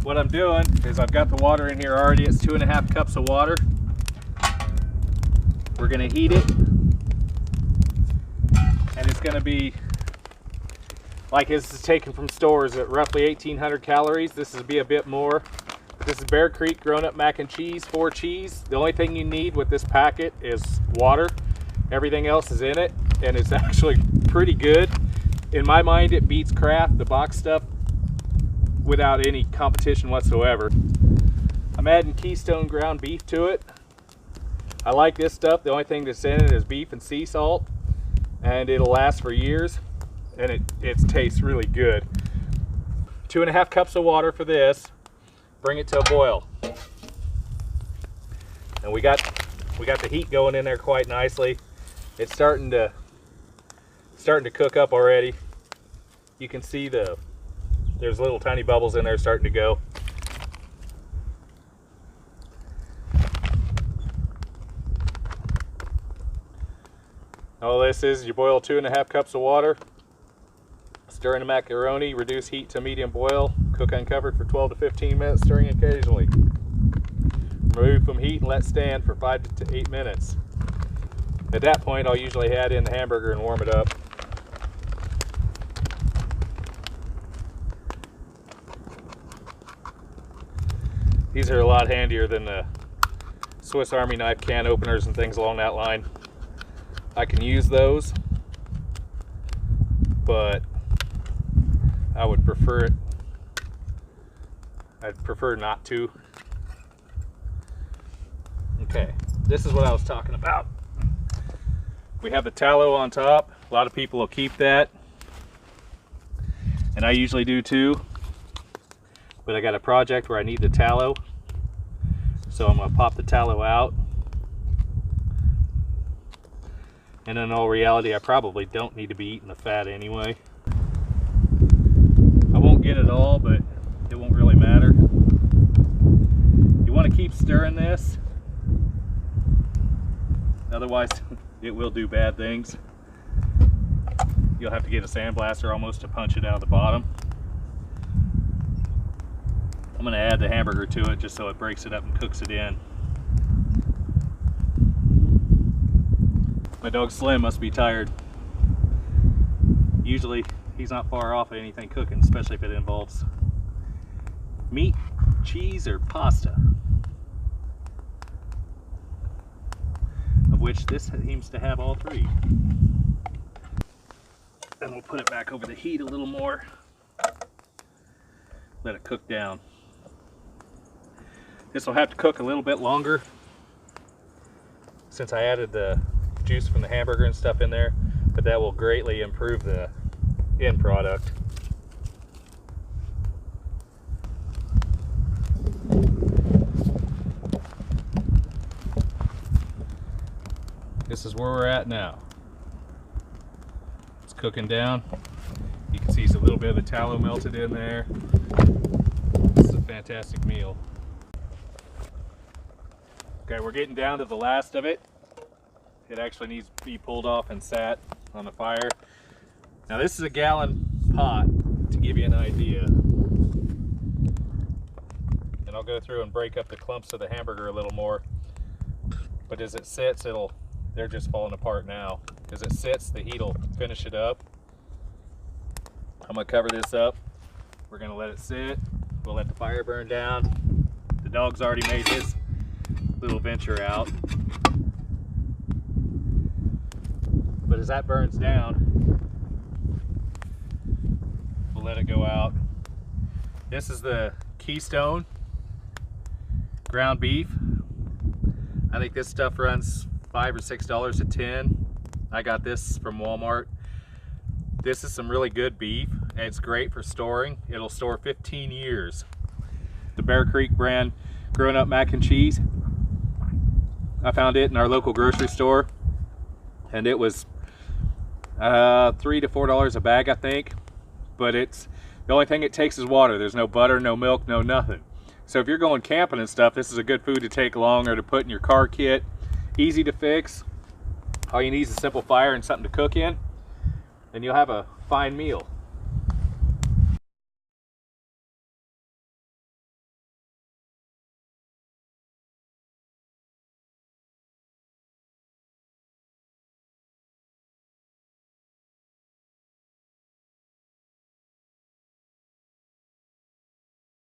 what I'm doing is I've got the water in here already. It's 2.5 cups of water. We're gonna heat it, and it's gonna be like this is taken from stores at roughly 1,800 calories. This will be a bit more. This is Bear Creek grown up mac and cheese, 4 cheese. The only thing you need with this packet is water. Everything else is in it, and it's actually pretty good. In my mind, it beats Kraft, the box stuff, without any competition whatsoever. I'm adding Keystone ground beef to it. I like this stuff. The only thing that's in it is beef and sea salt, and it'll last for years, and it tastes really good. 2.5 cups of water for this. Bring it to a boil. And we got the heat going in there quite nicely. It's starting to cook up already. You can see there's little tiny bubbles in there starting to go. All this is, you boil 2.5 cups of water, stir in the macaroni, reduce heat to medium boil, cook uncovered for 12 to 15 minutes, stirring occasionally. Remove from heat and let stand for 5 to 8 minutes. At that point, I'll usually add in the hamburger and warm it up. These are a lot handier than the Swiss Army knife can openers and things along that line. I can use those, but I would prefer it. I'd prefer not to. Okay, this is what I was talking about. We have the tallow on top. A lot of people will keep that, and I usually do too. But I got a project where I need the tallow, so I'm gonna pop the tallow out. And in all reality, I probably don't need to be eating the fat anyway. I won't get it all, but it won't really matter. You want to keep stirring this, otherwise it will do bad things. You'll have to get a sandblaster almost to punch it out of the bottom. I'm going to add the hamburger to it just so it breaks it up and cooks it in. My dog Slim must be tired. Usually he's not far off of anything cooking, especially if it involves meat, cheese, or pasta. Of which this seems to have all three. Then we'll put it back over the heat a little more. Let it cook down. This will have to cook a little bit longer since I added the juice from the hamburger and stuff in there, but that will greatly improve the end product. This is where we're at now. It's cooking down. You can see a little bit of the tallow melted in there. This is a fantastic meal. Okay, we're getting down to the last of it. It actually needs to be pulled off and sat on the fire. Now this is a gallon pot, to give you an idea. And I'll go through and break up the clumps of the hamburger a little more. But as it sits, they're just falling apart now. As it sits, the heat will finish it up. I'm gonna cover this up. We're gonna let it sit. We'll let the fire burn down. The dog's already made his little venture out. But as that burns down, we'll let it go out. This is the Keystone ground beef. I think this stuff runs $5 or $6 a tin. I got this from Walmart. This is some really good beef, and it's great for storing. It'll store 15 years. The Bear Creek brand grown up mac and cheese. I found it in our local grocery store, and it was $3 to $4 a bag, I think. But the only thing it takes is water. There's no butter, no milk, no nothing. So if you're going camping and stuff, this is a good food to take along or to put in your car kit. Easy to fix. All you need is a simple fire and something to cook in, and you'll have a fine meal.